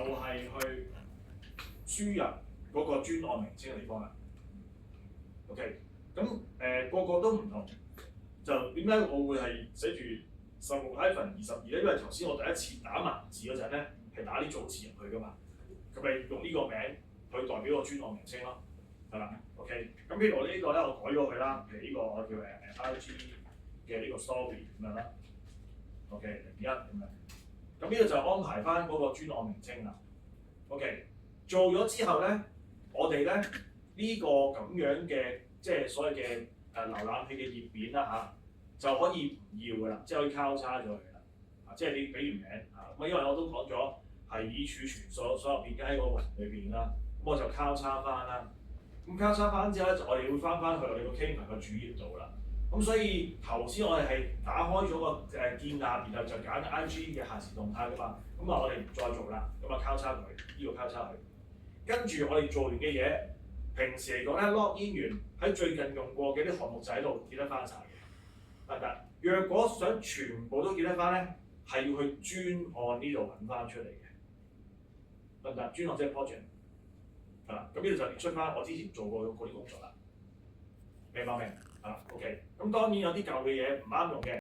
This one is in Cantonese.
就係去輸入嗰個專案名稱嘅地方啦。OK， 咁個個都唔同，就點解我會係寫住16-22咧？因為頭先我第一次打文字嗰陣咧，係打啲組字入去噶嘛，咁咪用呢個名去代表個專案名稱咯，係啦。OK， 咁譬如我呢個咧，我改咗佢啦，譬如呢個我叫IG 嘅呢個 story 咁樣啦。OK，01咁樣，咁呢個就安排翻嗰個專案名稱啦。OK， 做咗之後咧，我哋咧呢個咁樣嘅即係所謂嘅瀏覽器嘅頁面啦就可以唔要噶啦，即係可以交叉咗佢啦。即係你俾完名咁因為我都講咗係已儲存所有片喺個雲裏邊啦，咁我就交叉翻啦。咁交叉翻之後咧，我哋會翻去我哋個 Kingpin 個主頁度啦。咁所以頭先我哋係打開咗個建立，然後就揀 IG 嘅限時動態噶嘛。咁我哋唔再做啦，咁交叉佢，呢個交叉佢。跟住我哋做完嘅嘢，平時嚟講咧 login 完喺最近用過嘅啲項目仔度記得翻晒嘅，得唔得？若果想全部都記得翻咧，係要去專案呢度揾翻出嚟嘅，得唔得？專案即係 project， 係啦。咁呢度就列出翻我之前做過嗰啲工作啦，明白未？OK， 咁當然有啲舊嘅嘢唔啱用嘅。